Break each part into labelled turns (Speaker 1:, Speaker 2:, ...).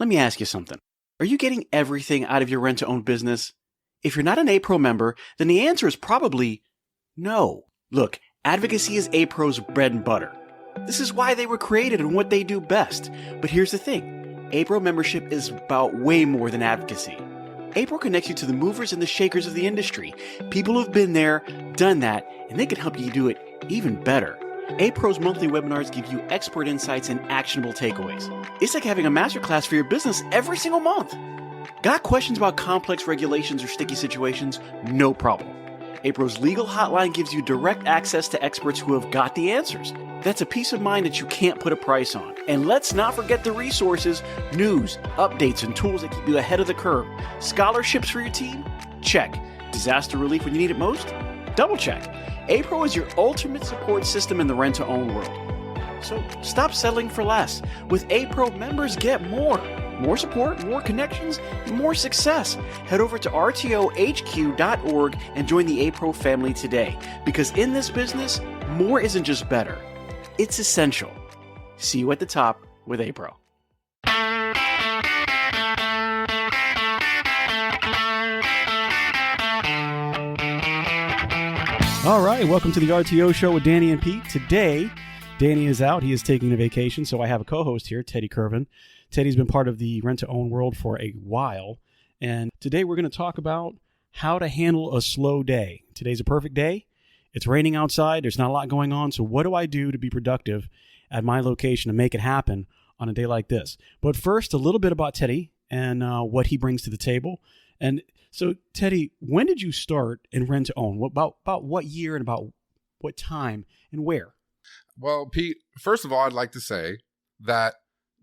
Speaker 1: Let me ask you something. Are you getting everything out of your rent-to-own business? If you're not an A-Pro member, then the answer is probably no. Look, advocacy is A-Pro's bread and butter. This is why they were created and what they do best. But here's the thing. A-Pro membership is about way more than advocacy. A-Pro connects you to the movers and the shakers of the industry, people who've been there, done that, and they can help you do it even better. A-Pro's monthly webinars give you expert insights and actionable takeaways. It's like having a masterclass for your business every single month. Got questions about complex regulations or sticky situations? No problem. A-Pro's legal hotline gives you direct access to experts who have got the answers. That's a peace of mind that you can't put a price on. And let's not forget the resources, news, updates, and tools that keep you ahead of the curve. Scholarships for your team? Check. Disaster relief when you need it most? Double check. A-Pro is your ultimate support system in the rent-to-own world. So stop settling for less. With A-Pro, members get more. More support, more connections, and more success. Head over to rtohq.org and join the A-Pro family today. Because in this business, more isn't just better. It's essential. See you at the top with A-Pro. All right, welcome to the RTO show with Danny and Pete. Today, Danny is out. He is taking a vacation, so I have a co-host here, Teddy Kirvin. Teddy's been part of the rent-to-own world for a while, and today we're going to talk about how to handle a slow day. Today's a perfect day. It's raining outside. There's not a lot going on, so what do I do to be productive at my location to make it happen on a day like this? But first, a little bit about Teddy and what he brings to the table. And so, Teddy, when did you start in rent-to-own? About what year and about what time and where?
Speaker 2: Well, Pete, first of all, I'd like to say that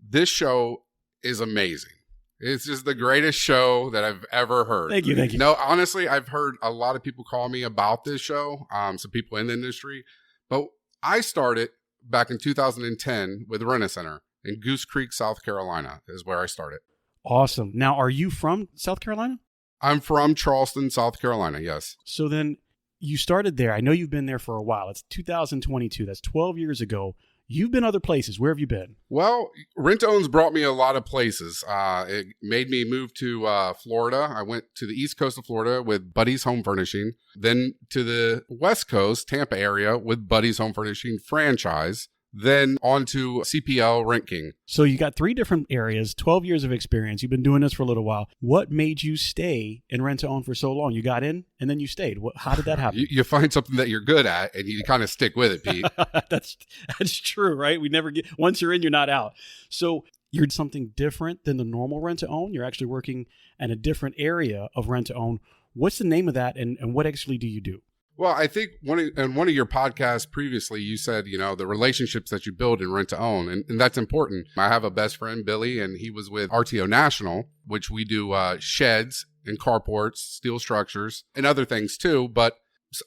Speaker 2: this show is amazing. It's just the greatest show that I've ever heard.
Speaker 1: Thank you.
Speaker 2: No, honestly, I've heard a lot of people call me about this show, some people in the industry. But I started back in 2010 with Rent-A-Center in Goose Creek, South Carolina is where I started.
Speaker 1: Awesome. Now, are you from South Carolina?
Speaker 2: I'm from Charleston, South Carolina, yes.
Speaker 1: So then you started there. I know you've been there for a while. It's 2022. That's 12 years ago. You've been other places. Where have you been?
Speaker 2: Well, rent-to-owns brought me a lot of places. It made me move to Florida. I went to the east coast of Florida with Buddy's Home Furnishing, then to the west coast, Tampa area, with Buddy's Home Furnishing franchise, then on to CPL Rent King.
Speaker 1: So you got 3 different areas, 12 years of experience. You've been doing this for a little while. What made you stay in rent-to-own for so long? You got in and then you stayed. How did that happen?
Speaker 2: You find something that you're good at and you kind of stick with it, Pete.
Speaker 1: That's true, right? We never get, once you're in, you're not out. So you're something different than the normal rent-to-own. You're actually working in a different area of rent-to-own. What's the name of that and what actually do you do?
Speaker 2: Well, I think in one of your podcasts previously, you said, the relationships that you build in rent-to-own, and that's important. I have a best friend, Billy, and he was with RTO National, which we do sheds and carports, steel structures, and other things too. But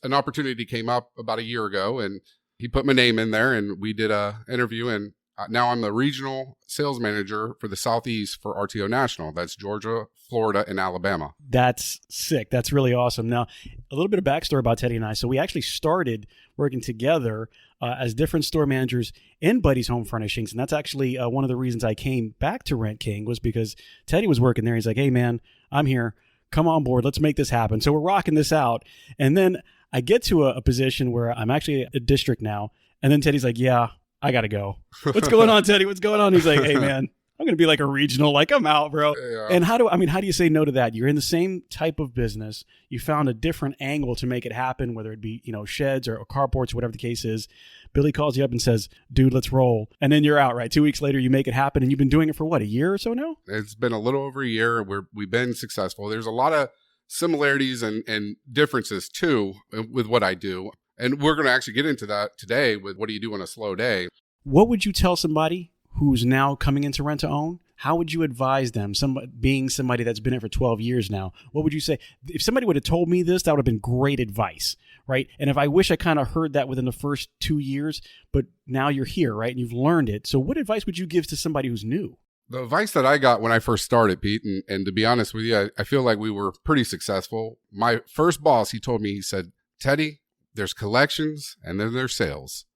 Speaker 2: an opportunity came up about a year ago, and he put my name in there, and we did an interview, and now I'm the regional sales manager for the Southeast for RTO National. That's Georgia, Florida, and Alabama.
Speaker 1: That's sick. That's really awesome. Now, a little bit of backstory about Teddy and I. So we actually started working together as different store managers in Buddy's Home Furnishings. And that's actually one of the reasons I came back to Rent King was because Teddy was working there. He's like, hey, man, I'm here. Come on board. Let's make this happen. So we're rocking this out. And then I get to a position where I'm actually a district now. And then Teddy's like, yeah, I got to go. What's going on, Teddy? What's going on? He's like, hey, man, I'm going to be like a regional. Like, I'm out, bro.
Speaker 2: Yeah.
Speaker 1: And how do you say no to that? You're in the same type of business. You found a different angle to make it happen, whether it be, sheds or carports, whatever the case is. Billy calls you up and says, dude, let's roll. And then you're out, right? 2 weeks later, you make it happen. And you've been doing it for what, a year or so now?
Speaker 2: It's been a little over a year. We've been successful. There's a lot of similarities and differences, too, with what I do. And we're going to actually get into that today with what do you do on a slow day.
Speaker 1: What would you tell somebody who's now coming into rent-to-own? How would you advise them, being somebody that's been in it for 12 years now? What would you say? If somebody would have told me this, that would have been great advice, right? And if I wish I kind of heard that within the first 2 years, but now you're here, right? And you've learned it. So what advice would you give to somebody who's new?
Speaker 2: The advice that I got when I first started, Pete, and to be honest with you, I feel like we were pretty successful. My first boss, he told me, he said, Teddy, there's collections and then there's sales.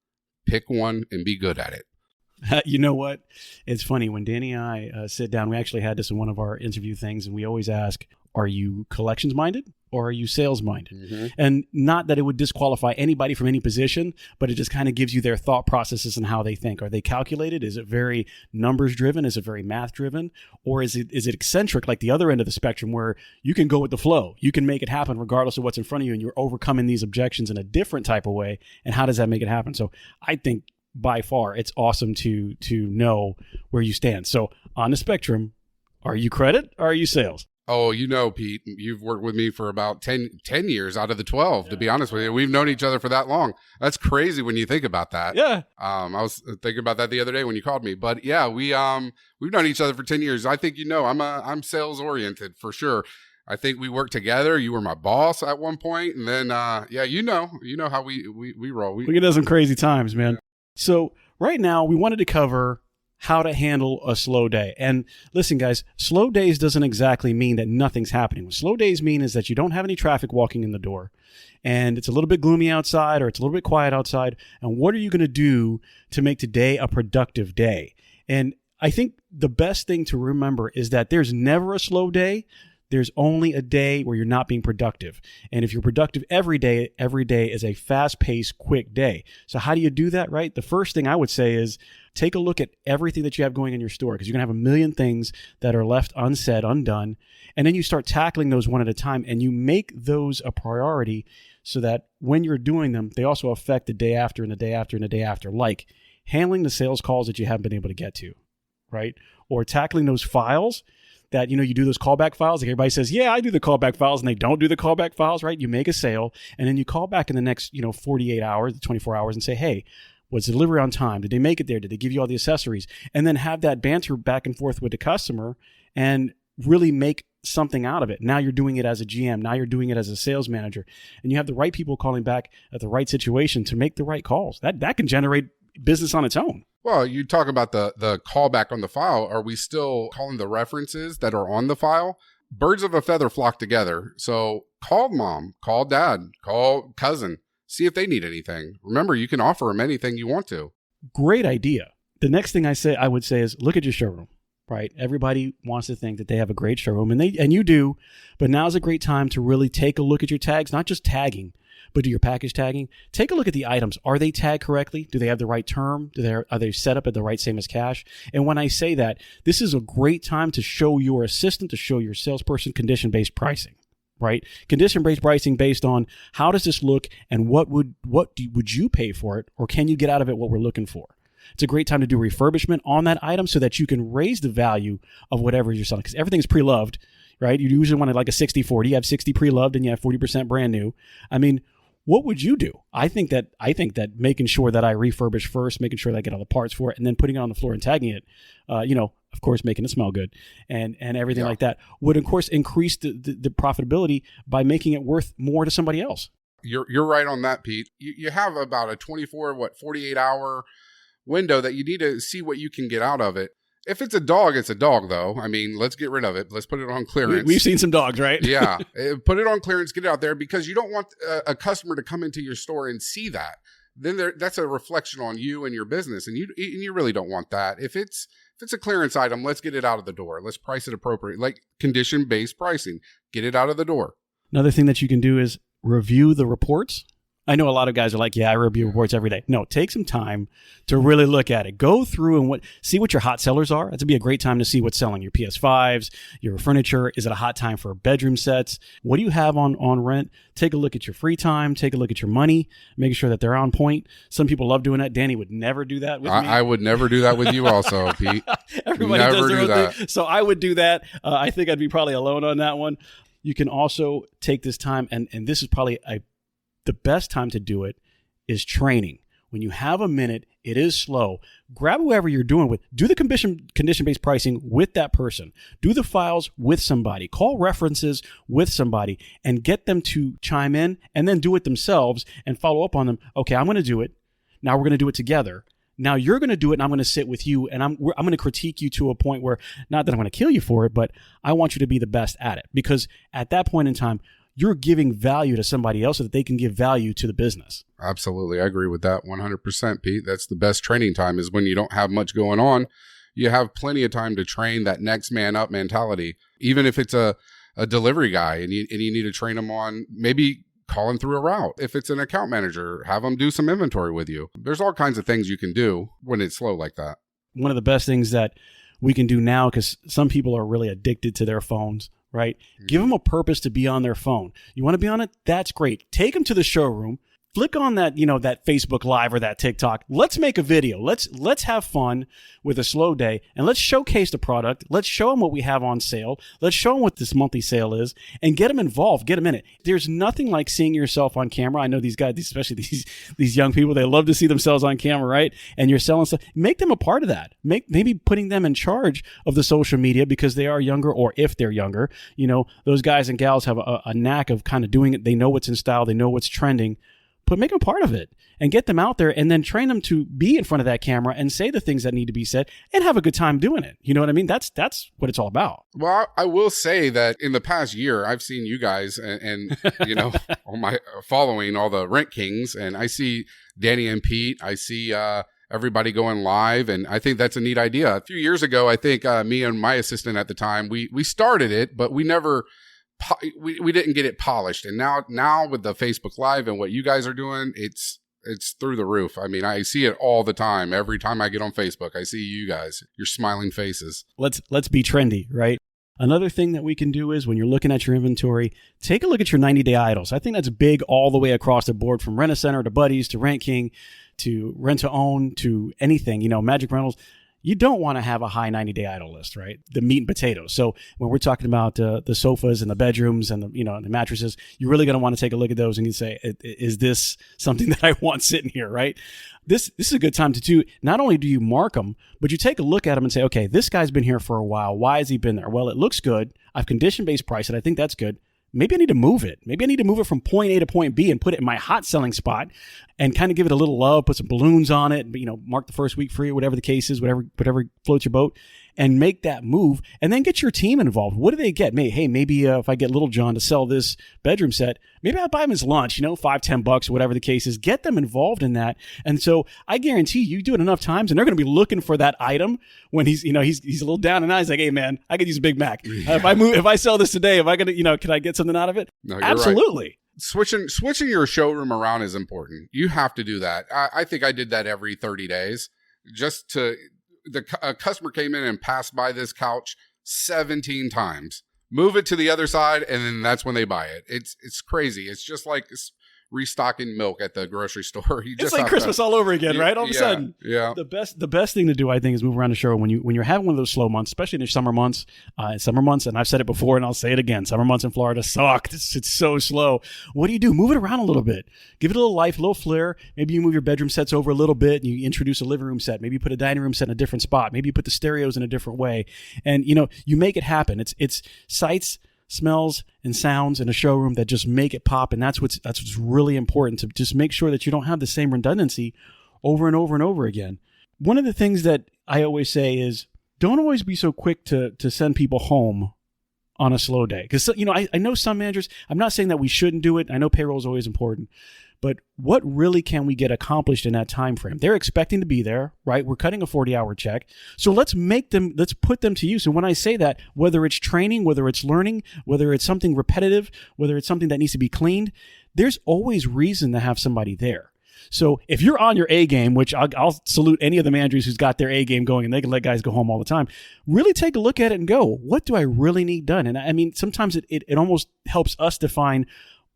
Speaker 2: Pick one and be good at it.
Speaker 1: You know what? It's funny. When Danny and I sit down, we actually had this in one of our interview things, and we always ask, are you collections minded or are you sales minded? Mm-hmm. And not that it would disqualify anybody from any position, but it just kind of gives you their thought processes and how they think. Are they calculated? Is it very numbers driven? Is it very math driven? Or is it eccentric, like the other end of the spectrum, where you can go with the flow? You can make it happen regardless of what's in front of you, and you're overcoming these objections in a different type of way. And how does that make it happen? So I think by far it's awesome to know where you stand. So on the spectrum, are you credit or are you sales?
Speaker 2: Oh, Pete, you've worked with me for about 10 years out of the 12, to be honest with you. We've known each other for that long. That's crazy when you think about that.
Speaker 1: Yeah.
Speaker 2: I was thinking about that the other day when you called me. But yeah, we've known each other for 10 years. I think I'm sales oriented for sure. I think we worked together. You were my boss at one point, and then you know how we roll. We
Speaker 1: get some crazy times, man. Yeah. So right now we wanted to cover how to handle a slow day. And listen, guys, slow days doesn't exactly mean that nothing's happening. What slow days mean is that you don't have any traffic walking in the door, and it's a little bit gloomy outside, or it's a little bit quiet outside. And what are you going to do to make today a productive day? And I think the best thing to remember is that there's never a slow day. There's only a day where you're not being productive. And if you're productive every day is a fast-paced, quick day. So how do you do that, right? The first thing I would say is take a look at everything that you have going in your store, because you're going to have a million things that are left unsaid, undone. And then you start tackling those one at a time, and you make those a priority so that when you're doing them, they also affect the day after and the day after and the day after, like handling the sales calls that you haven't been able to get to, right? Or tackling those files that, you do those callback files. Like everybody says, yeah, I do the callback files, and they don't do the callback files, right? You make a sale, and then you call back in the next, 48 hours, 24 hours and say, hey, was the delivery on time? Did they make it there? Did they give you all the accessories? And then have that banter back and forth with the customer and really make something out of it. Now you're doing it as a GM. Now you're doing it as a sales manager. And you have the right people calling back at the right situation to make the right calls. That can generate business on its own.
Speaker 2: Well, you talk about the callback on the file. Are we still calling the references that are on the file? Birds of a feather flock together. So call mom, call dad, call cousin, see if they need anything. Remember, you can offer them anything you want to.
Speaker 1: Great idea. The next thing I would say is look at your showroom, right? Everybody wants to think that they have a great showroom, and you do, but now's a great time to really take a look at your tags, not just tagging, but do your package tagging. Take a look at the items. Are they tagged correctly? Do they have the right term? Are they set up at the right same as cash? And when I say that, this is a great time to show your assistant, to show your salesperson condition-based pricing, right? Condition-based pricing based on how does this look and what would you pay for it, or can you get out of it what we're looking for? It's a great time to do refurbishment on that item so that you can raise the value of whatever you're selling, because everything's pre-loved, right? You usually want it like a 60-40. You have 60 pre-loved and you have 40% brand new. I mean, what would you do? I think that making sure that I refurbish first, making sure that I get all the parts for it, and then putting it on the floor and tagging it, of course, making it smell good and everything like that would, of course, increase the profitability by making it worth more to somebody else.
Speaker 2: You're right on that, Pete. You have about a 48 hour window that you need to see what you can get out of it. If it's a dog, it's a dog, though. I mean, let's get rid of it. Let's put it on clearance.
Speaker 1: We've seen some dogs, right?
Speaker 2: Yeah. Put it on clearance, get it out there, because you don't want a customer to come into your store and see that. Then that's a reflection on you and your business, and you really don't want that. If it's a clearance item, let's get it out of the door. Let's price it appropriately, like condition-based pricing. Get it out of the door.
Speaker 1: Another thing that you can do is review the reports. I know a lot of guys are like, yeah, I review reports every day. No, take some time to really look at it. Go through and see what your hot sellers are. That'd be a great time to see what's selling. Your PS5s, your furniture. Is it a hot time for bedroom sets? What do you have on rent? Take a look at your free time. Take a look at your money. Making sure that they're on point. Some people love doing that. Danny would never do that with me.
Speaker 2: I would never do that with you also, Pete.
Speaker 1: Everybody does their own thing. So I would do that. I think I'd be probably alone on that one. You can also take this time, and this is probably the best time to do it is training. When you have a minute, it is slow. Grab whoever you're doing with. Do the condition-based pricing with that person. Do the files with somebody. Call references with somebody and get them to chime in, and then do it themselves and follow up on them. Okay, I'm going to do it. Now we're going to do it together. Now you're going to do it, and I'm going to sit with you, and I'm going to critique you to a point where, not that I'm going to kill you for it, but I want you to be the best at it. Because at that point in time, you're giving value to somebody else so that they can give value to the business.
Speaker 2: Absolutely. I agree with that 100%, Pete. That's the best training time, is when you don't have much going on. You have plenty of time to train that next man up mentality. Even if it's a delivery guy and you need to train them on maybe calling through a route. If it's an account manager, have them do some inventory with you. There's all kinds of things you can do when it's slow like that.
Speaker 1: One of the best things that we can do now, because some people are really addicted to their phones, right? Give them a purpose to be on their phone. You want to be on it? That's great. Take them to the showroom. Flick on that, that Facebook Live or that TikTok. Let's make a video. Let's have fun with a slow day, and let's showcase the product. Let's show them what we have on sale. Let's show them what this monthly sale is, and get them involved. Get them in it. There's nothing like seeing yourself on camera. I know these guys, especially these young people, they love to see themselves on camera, right? And you're selling stuff. Make them a part of that. Maybe putting them in charge of the social media because they are younger, or if they're younger, those guys and gals have a knack of kind of doing it. They know what's in style. They know what's trending. But make them part of it and get them out there, and then train them to be in front of that camera and say the things that need to be said and have a good time doing it. You know what I mean? That's what it's all about.
Speaker 2: Well, I will say that in the past year, I've seen you guys and on my following all the Rent Kings, and I see Danny and Pete. I see everybody going live, and I think that's a neat idea. A few years ago, I think me and my assistant at the time, we started it, but we never... We didn't get it polished. And now with the Facebook Live and what you guys are doing, it's through the roof. I mean, I see it all the time. Every time I get on Facebook, I see you guys, your smiling faces.
Speaker 1: Let's be trendy, right? Another thing that we can do is, when you're looking at your inventory, take a look at your 90-day idles. I think that's big all the way across the board, from Rent-A-Center to Buddies to Rent King to Rent to Own to anything, Magic Rentals. You don't want to have a high 90-day idle list, right? The meat and potatoes. So when we're talking about the sofas and the bedrooms and the mattresses, you're really going to want to take a look at those and you say, is this something that I want sitting here, right? This is a good time to do. Not only do you mark them, but you take a look at them and say, okay, this guy's been here for a while. Why has he been there? Well, it looks good. I've condition-based priced it. I think that's good. Maybe I need to move it. Maybe I need to move it from point A to point B and put it in my hot selling spot and kind of give it a little love, put some balloons on it, mark the first week free, whatever the case is, whatever floats your boat, and make that move, and then get your team involved. What do they get? Maybe if I get Little John to sell this bedroom set, maybe I'll buy him his lunch, $5-10, whatever the case is. Get them involved in that. And so I guarantee you do it enough times, and they're going to be looking for that item when he's a little down and out. He's like, hey man, I could use a Big Mac.
Speaker 2: Yeah.
Speaker 1: If I sell this today, am I going to, can I get something out of it?
Speaker 2: No, you're
Speaker 1: Absolutely.
Speaker 2: Right. Switching your showroom around is important. You have to do that. I think I did that every 30 days just to... A customer came in and passed by this couch 17 times. Move it to the other side, and then that's when they buy it. It's crazy. It's just like restocking milk at the grocery store.
Speaker 1: It's like Christmas all over again, right? All of a sudden.
Speaker 2: Yeah.
Speaker 1: The best thing to do, I think, is move around the showroom when you're having one of those slow months, especially in the summer months. And I've said it before, and I'll say it again. Summer months in Florida suck. It's so slow. What do? Move it around a little bit. Give it a little life, a little flair. Maybe you move your bedroom sets over a little bit, and you introduce a living room set. Maybe you put a dining room set in a different spot. Maybe you put the stereos in a different way, and you make it happen. It's sights, smells, and sounds in a showroom that just make it pop, and that's what's really important, to just make sure that you don't have the same redundancy over and over and over again. One of the things that I always say is, don't always be so quick to send people home on a slow day, because I know some managers. I'm not saying that we shouldn't do it. I know payroll is always important, but what really can we get accomplished in that time frame? They're expecting to be there, right? We're cutting a 40-hour check. So let's put them to use. And when I say that, whether it's training, whether it's learning, whether it's something repetitive, whether it's something that needs to be cleaned, there's always reason to have somebody there. So if you're on your A game, which I'll salute any of the managers who's got their A game going and they can let guys go home all the time, really take a look at it and go, what do I really need done? And I mean, sometimes it almost helps us define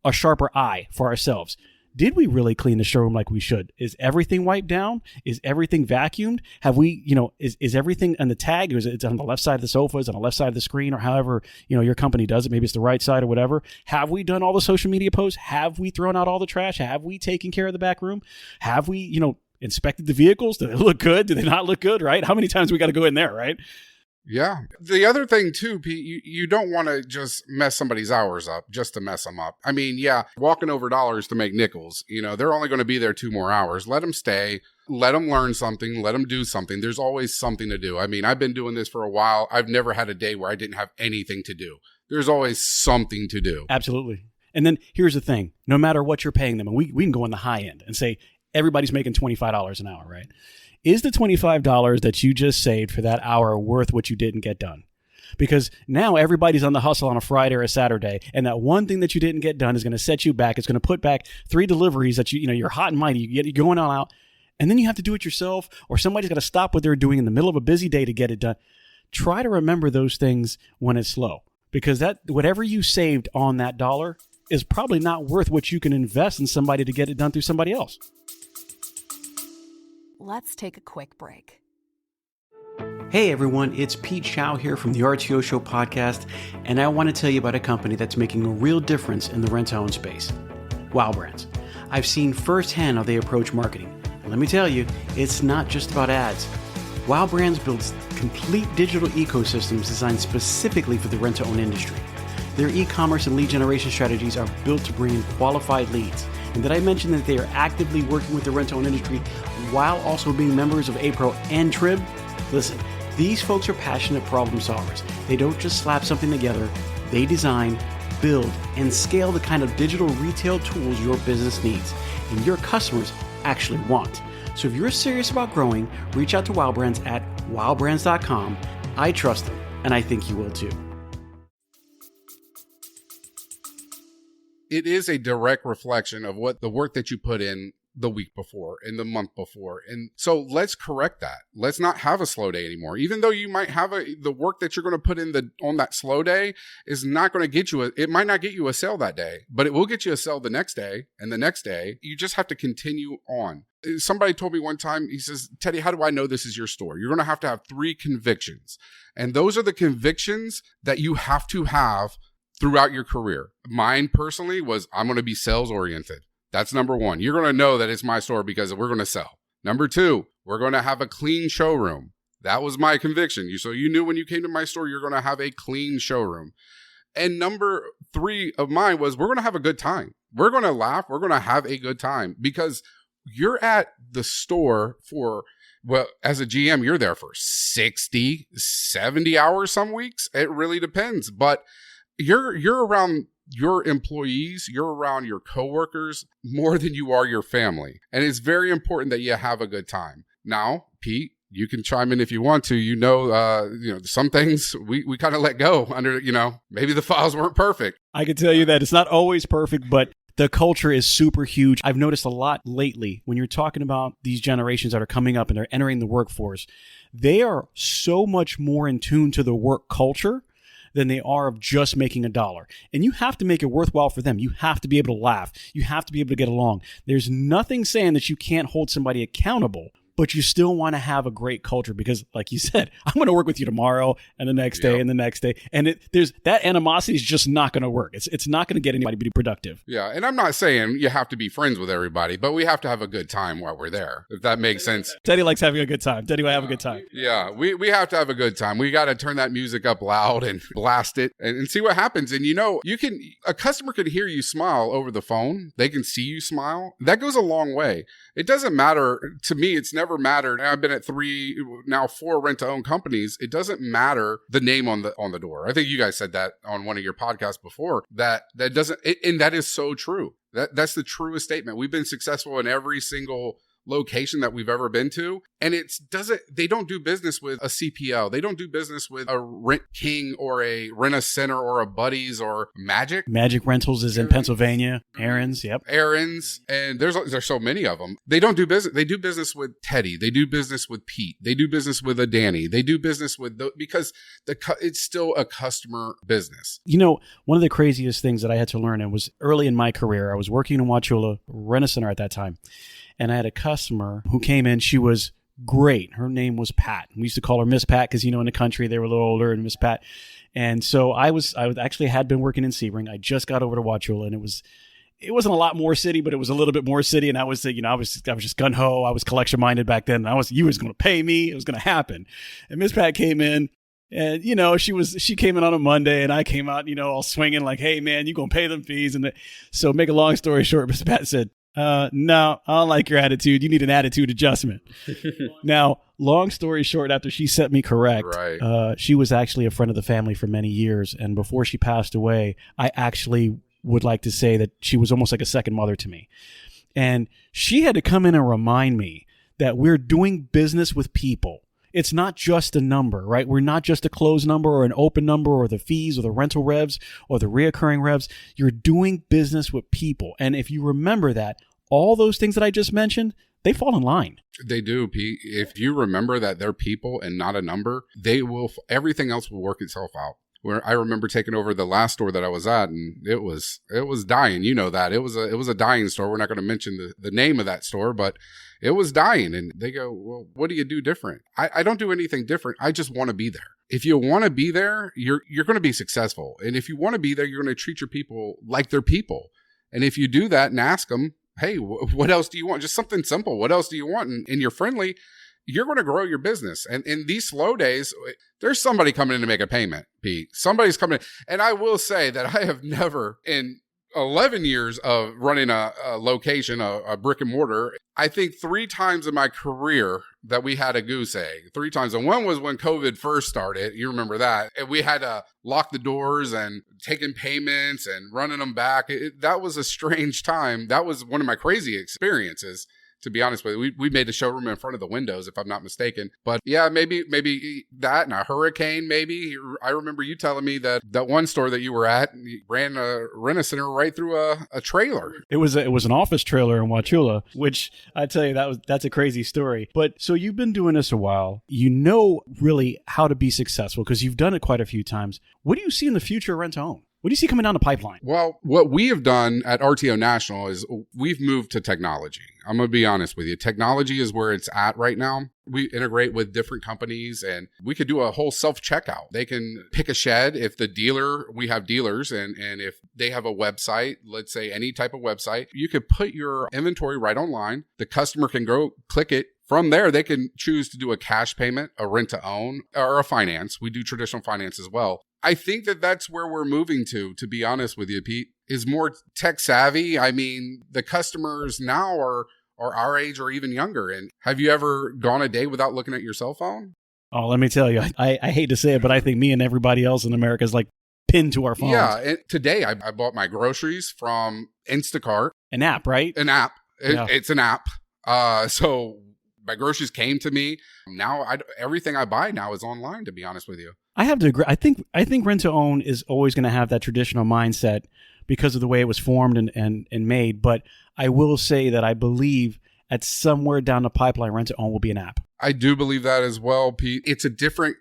Speaker 1: a sharper eye for ourselves. Did we really clean the showroom like we should? Is everything wiped down? Is everything vacuumed? Have we, is everything on the tag? Or is it on the left side of the sofa? Is it on the left side of the screen? Or however, your company does it. Maybe it's the right side or whatever. Have we done all the social media posts? Have we thrown out all the trash? Have we taken care of the back room? Have we, inspected the vehicles? Do they look good? Do they not look good? Right? How many times we got to go in there, right?
Speaker 2: Yeah. The other thing too, Pete, you don't want to just mess somebody's hours up just to mess them up. I mean, yeah, walking over dollars to make nickels, they're only going to be there 2 more hours. Let them stay. Let them learn something. Let them do something. There's always something to do. I mean, I've been doing this for a while. I've never had a day where I didn't have anything to do. There's always something to do.
Speaker 1: Absolutely. And then here's the thing. No matter what you're paying them, and we can go on the high end and say everybody's making $25 an hour, right? Is the $25 that you just saved for that hour worth what you didn't get done? Because now everybody's on the hustle on a Friday or a Saturday, and that one thing that you didn't get done is going to set you back. It's going to put back 3 deliveries that you're hot and mighty. You're going all out, and then you have to do it yourself, or somebody's got to stop what they're doing in the middle of a busy day to get it done. Try to remember those things when it's slow, because that whatever you saved on that dollar is probably not worth what you can invest in somebody to get it done through somebody else.
Speaker 3: Let's take a quick break.
Speaker 1: Hey everyone, it's Pete Chow here from the RTO Show podcast, and I want to tell you about a company that's making a real difference in the rent-to-own space, Wow Brands. I've seen firsthand how they approach marketing, and let me tell you, it's not just about ads. Wow Brands builds complete digital ecosystems designed specifically for the rent-to-own industry. Their e-commerce and lead generation strategies are built to bring in qualified leads. And did I mention that they are actively working with the rent-to-own industry while also being members of APRO and TRIB? Listen, these folks are passionate problem solvers. They don't just slap something together. They design, build, and scale the kind of digital retail tools your business needs and your customers actually want. So if you're serious about growing, reach out to Wow Brands at wowbrands.com. I trust them, and I think you will too.
Speaker 2: It is a direct reflection of what the work that you put in the week before and the month before. And so let's correct that. Let's not have a slow day anymore. Even though you might have the work that you're going to put in on that slow day is not going to get you it might not get you a sale that day, but it will get you a sale the next day and the next day. You just have to continue on. Somebody told me one time, he says, Teddy, how do I know this is your store? You're going to have 3 convictions. And those are the convictions that you have to have throughout your career. Mine personally was, I'm going to be sales oriented. That's number 1. You're going to know that it's my store because we're going to sell. Number 2, we're going to have a clean showroom. That was my conviction. So you knew when you came to my store, you're going to have a clean showroom. And number 3 of mine was, we're going to have a good time. We're going to laugh. We're going to have a good time because you're at the store for, well, as a GM, you're there for 60, 70 hours some weeks. It really depends. But you're around your employees, you're around your coworkers more than you are your family. And it's very important that you have a good time. Now, Pete, you can chime in if you want to. Some things we kind of let go under, maybe the files weren't perfect.
Speaker 1: I can tell you that it's not always perfect, but the culture is super huge. I've noticed a lot lately when you're talking about these generations that are coming up and they're entering the workforce, they are so much more in tune to the work culture than they are of just making $1. And you have to make it worthwhile for them. You have to be able to laugh. You have to be able to get along. There's nothing saying that you can't hold somebody accountable, but you still want to have a great culture because, like you said, I'm going to work with you tomorrow and the next day and the next day. And there's that animosity is just not going to work. It's not going to get anybody to be productive.
Speaker 2: Yeah. And I'm not saying you have to be friends with everybody, but we have to have a good time while we're there, if that makes sense.
Speaker 1: Teddy likes having a good time. Teddy will have a good time.
Speaker 2: Yeah. We have to have a good time. We got to turn that music up loud and blast it and see what happens. And a customer can hear you smile over the phone. They can see you smile. That goes a long way. It doesn't matter. To me, it's never mattered. I've been at 4 rent-to-own companies. It doesn't matter the name on the door. I think you guys said that on one of your podcasts before. That doesn't, and that is so true. That's the truest statement. We've been successful in every single location that we've ever been to. And they don't do business with a CPL. They don't do business with a Rent King or a Rent-A-Center or a Buddy's or Magic.
Speaker 1: Magic Rentals is in Pennsylvania. Aaron's, yep.
Speaker 2: Aaron's. And there's so many of them. They don't do business. They do business with Teddy. They do business with Pete. They do business with a Danny. They do business with because it's still a customer business.
Speaker 1: One of the craziest things that I had to learn, and was early in my career, I was working in Wauchula Rent-A-Center at that time. And I had a customer who came in. She was great. Her name was Pat. We used to call her Miss Pat because, in the country, they were a little older and Miss Pat. And so I actually had been working in Sebring. I just got over to Wauchula, and it wasn't a lot more city, but it was a little bit more city. And I was just gun ho. I was collection minded back then. And you was going to pay me. It was going to happen. And Miss Pat came in. And, she came in on a Monday and I came out, all swinging like, hey, man, you going to pay them fees. And so make a long story short, Mr. Pat said, no, I don't like your attitude. You need an attitude adjustment. Now, long story short, after she set me correct, right. She was actually a friend of the family for many years. And before she passed away, I actually would like to say that she was almost like a second mother to me. And she had to come in and remind me that we're doing business with people. It's not just a number, right? We're not just a closed number or an open number or the fees or the rental revs or the reoccurring revs. You're doing business with people. And if you remember that, all those things that I just mentioned, they fall in line.
Speaker 2: They do, Pete. If you remember that they're people and not a number, everything else will work itself out. Where I remember taking over the last store that I was at, and it was dying. You know that it was a dying store. We're not going to mention the name of that store, but it was dying. And they go, well, what do you do different? I don't do anything different. I just want to be there. If you want to be there, you're going to be successful. And if you want to be there, you're going to treat your people like they're people. And if you do that and ask them, hey, what else do you want? Just something simple. What else do you want? And you're friendly, you're going to grow your business. And in these slow days, there's somebody coming in to make a payment, Pete. Somebody's coming in. And I will say that I have never, in 11 years of running a location, a brick and mortar, I think 3 times in my career that we had a goose egg. 3 times. And one was when COVID first started. You remember that. And we had to lock the doors and taking payments and running them back. That was a strange time. That was one of my crazy experiences. To be honest with you, we made a showroom in front of the windows, if I'm not mistaken. But yeah, maybe that and a hurricane, maybe. I remember you telling me that one store that you were at, you ran a rent-a-center right through a trailer.
Speaker 1: It was an office trailer in Wauchula, which I tell you, that's a crazy story. But so you've been doing this a while. You know really how to be successful because you've done it quite a few times. What do you see in the future of rent-to-own? What do you see coming down the pipeline?
Speaker 2: Well, what we have done at RTO National is we've moved to technology. I'm going to be honest with you. Technology is where it's at right now. We integrate with different companies and we could do a whole self-checkout. They can pick a shed if we have dealers, and if they have a website, let's say any type of website, you could put your inventory right online. The customer can go click it. From there, they can choose to do a cash payment, a rent to own, or a finance. We do traditional finance as well. I think that's where we're moving to be honest with you, Pete, is more tech savvy. I mean, the customers now are our age or even younger. And have you ever gone a day without looking at your cell phone?
Speaker 1: Oh, let me tell you, I hate to say it, but I think me and everybody else in America is like pinned to our phones.
Speaker 2: Yeah. And today I bought my groceries from Instacart.
Speaker 1: An app, right?
Speaker 2: An app.
Speaker 1: Yeah.
Speaker 2: It's an app. So my groceries came to me. Now everything I buy now is online, to be honest with you.
Speaker 1: I have to agree. I think rent to own is always going to have that traditional mindset because of the way it was formed and made. But I will say that I believe at somewhere down the pipeline, rent to own will be an app.
Speaker 2: I do believe that as well, Pete. It's a different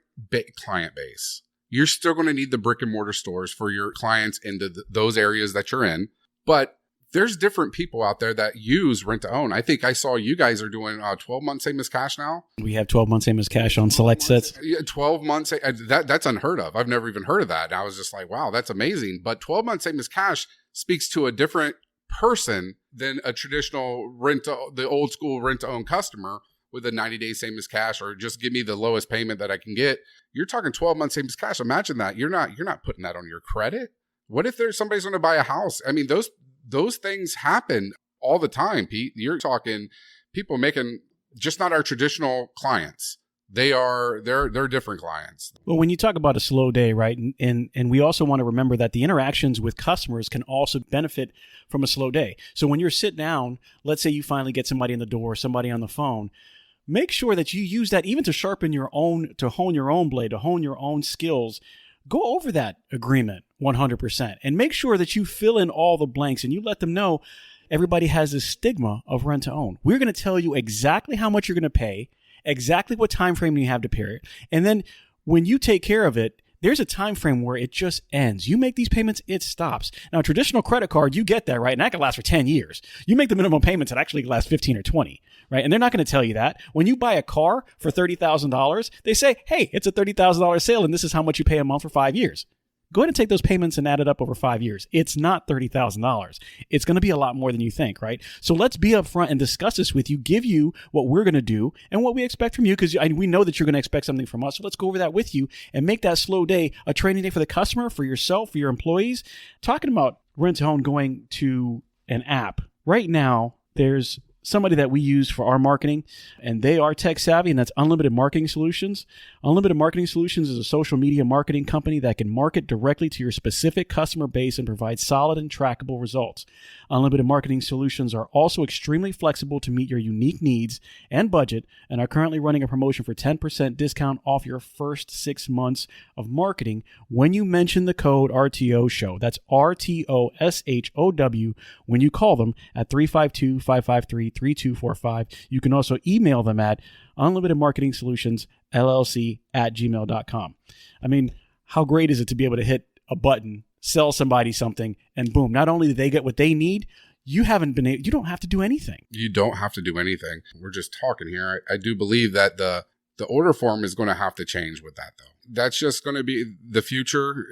Speaker 2: client base. You're still going to need the brick and mortar stores for your clients into those areas that you're in. But there's different people out there that use rent to own. I think I saw you guys are doing 12 months same as cash now.
Speaker 1: We have 12 months same as cash on select sets.
Speaker 2: Yeah, 12 months. That's unheard of. I've never even heard of that. And I was just like, wow, that's amazing. But 12 months same as cash speaks to a different person than a traditional the old school rent to own customer with a 90 days same as cash, or just give me the lowest payment that I can get. You're talking 12 months same as cash. Imagine that. You're not putting that on your credit. What if somebody's going to buy a house? I mean, those things happen all the time, Pete. You're talking people making just not our traditional clients. They're different clients.
Speaker 1: Well, when you talk about a slow day, right, and we also want to remember that the interactions with customers can also benefit from a slow day. So when you're sitting down, let's say you finally get somebody in the door, somebody on the phone, make sure that you use that even to sharpen to hone your own blade, to hone your own skills. Go over that agreement 100% and make sure that you fill in all the blanks and you let them know everybody has this stigma of rent to own. We're going to tell you exactly how much you're going to pay, exactly what time frame you have to pay it. And then when you take care of it, there's a time frame where it just ends. You make these payments, it stops. Now, a traditional credit card, you get that, right? And that can last for 10 years. You make the minimum payments that actually last 15 or 20, right? And they're not going to tell you that. When you buy a car for $30,000, they say, hey, it's a $30,000 sale, and this is how much you pay a month for 5 years. Go ahead and take those payments and add it up over 5 years. It's not $30,000. It's going to be a lot more than you think, right? So let's be upfront and discuss this with you, give you what we're going to do and what we expect from you, because we know that you're going to expect something from us. So let's go over that with you and make that slow day a training day for the customer, for yourself, for your employees. Talking about rent to own going to an app. Right now, there's somebody that we use for our marketing, and they are tech savvy, and that's Unlimited Marketing Solutions. Unlimited Marketing Solutions is a social media marketing company that can market directly to your specific customer base and provide solid and trackable results. Unlimited Marketing Solutions are also extremely flexible to meet your unique needs and budget, and are currently running a promotion for 10% discount off your first 6 months of marketing when you mention the code RTO Show. That's RTOSHOW when you call them at 352-553-3245. You can also email them at unlimitedmarketingsolutions.llc@gmail.com. I mean, how great is it to be able to hit a button, sell somebody something, and boom, not only do they get what they need, you don't have to do anything.
Speaker 2: You don't have to do anything. We're just talking here. I do believe that the order form is going to have to change with that, though. That's just going to be the future.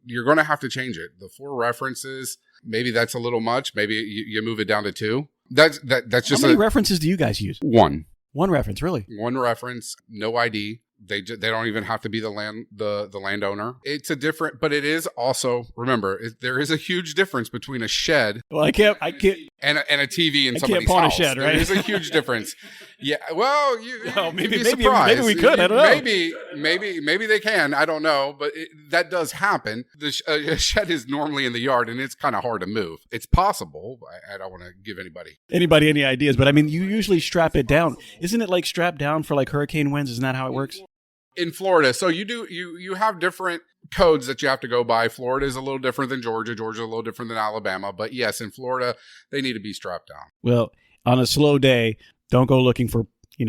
Speaker 2: You're going to have to change it. The 4 references, maybe that's a little much. Maybe you move it down to 2. That's just
Speaker 1: how many references do you guys use?
Speaker 2: 1.
Speaker 1: One reference, really? 1
Speaker 2: reference, no ID. They don't even have to be the landowner. It's a different, but it is also, remember, there is a huge difference between a shed.
Speaker 1: Well, I can't,
Speaker 2: and a TV in somebody's
Speaker 1: pawn
Speaker 2: house.
Speaker 1: A shed, right?
Speaker 2: There is a huge difference. Yeah. Well,
Speaker 1: maybe
Speaker 2: you'd be surprised.
Speaker 1: Maybe we could. I don't know.
Speaker 2: Maybe they can. I don't know, but that does happen. A shed is normally in the yard, and it's kind of hard to move. It's possible. I don't want to give anybody
Speaker 1: any ideas, but I mean, you usually strap it down. Isn't it like strapped down for like hurricane winds? Isn't that how it works?
Speaker 2: In Florida, so you have different codes that you have to go by. Florida is a little different than Georgia. Georgia is a little different than Alabama. But yes, in Florida, they need to be strapped down.
Speaker 1: Well, on a slow day, don't go looking for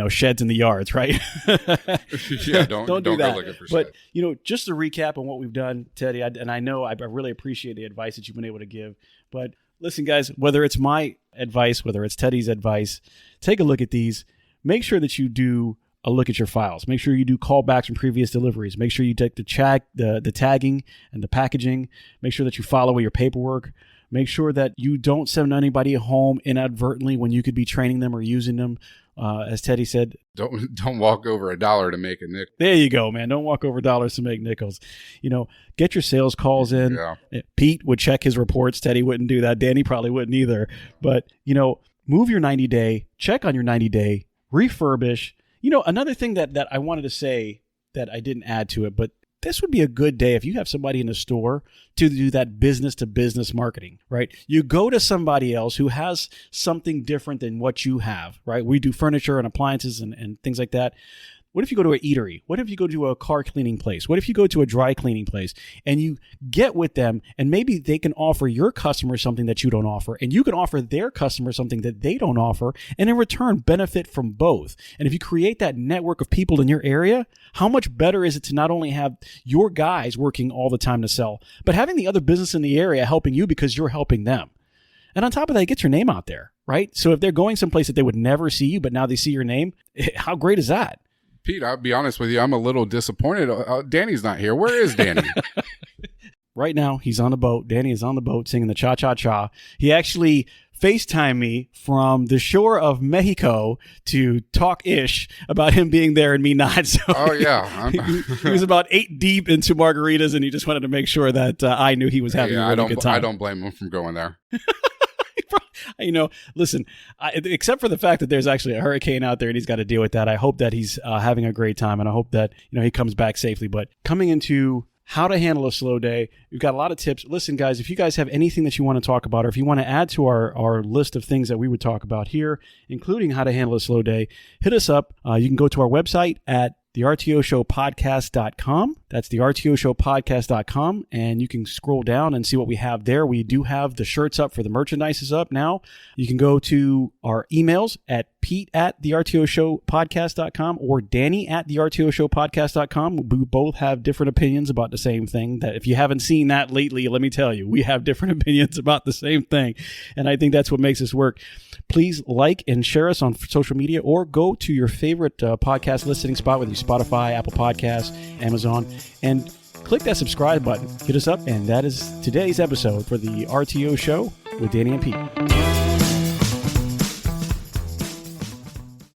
Speaker 1: sheds in the yards, right?
Speaker 2: Yeah, don't do that. Go looking for sheds.
Speaker 1: But just to recap on what we've done, Teddy, I know I really appreciate the advice that you've been able to give. But listen, guys, whether it's my advice, whether it's Teddy's advice, take a look at these. Make sure that you do a look at your files. Make sure you do callbacks from previous deliveries. Make sure you take the tagging and the packaging. Make sure that you follow your paperwork. Make sure that you don't send anybody home inadvertently when you could be training them or using them. As Teddy said,
Speaker 2: don't walk over $1 to make a nickel.
Speaker 1: There you go, man. Don't walk over dollars to make nickels. Get your sales calls in.
Speaker 2: Yeah.
Speaker 1: Pete would check his reports. Teddy wouldn't do that. Danny probably wouldn't either. But, move your 90-day, check on your 90-day, refurbish. Another thing that I wanted to say that I didn't add to it, but this would be a good day if you have somebody in the store to do that business-to-business marketing, right? You go to somebody else who has something different than what you have, right? We do furniture and appliances and things like that. What if you go to an eatery? What if you go to a car cleaning place? What if you go to a dry cleaning place and you get with them and maybe they can offer your customer something that you don't offer and you can offer their customer something that they don't offer and in return benefit from both. And if you create that network of people in your area, how much better is it to not only have your guys working all the time to sell, but having the other business in the area helping you because you're helping them. And on top of that, it gets your name out there, right? So if they're going someplace that they would never see you, but now they see your name, how great is that?
Speaker 2: Pete, I'll be honest with you. I'm a little disappointed. Danny's not here. Where is Danny?
Speaker 1: Right now, he's on the boat. Danny is on the boat singing the cha-cha-cha. He actually FaceTimed me from the shore of Mexico to talk-ish about him being there and me not. So
Speaker 2: oh, yeah.
Speaker 1: he was about 8 deep into margaritas, and he just wanted to make sure that I knew he was having a really good time.
Speaker 2: I don't blame him from going there.
Speaker 1: Listen, except for the fact that there's actually a hurricane out there and he's got to deal with that, I hope that he's having a great time, and I hope that he comes back safely. But coming into how to handle a slow day, we've got a lot of tips. Listen, guys, if you guys have anything that you want to talk about, or if you want to add to our list of things that we would talk about here, including how to handle a slow day, hit us up. You can go to our website at thertoshowpodcast.com. That's thertoshowpodcast.com. And you can scroll down and see what we have there. We do have the shirts up for the merchandise is up now. You can go to our emails at pete@thertoshowpodcast.com or danny@thertoshowpodcast.com. We both have different opinions about the same thing. That if you haven't seen that lately, let me tell you, we have different opinions about the same thing. And I think that's what makes us work. Please like and share us on social media, or go to your favorite podcast listening spot, whether you Spotify, Apple Podcasts, Amazon, and click that subscribe button. Hit us up, and that is today's episode for the RTO Show with Danny and Pete.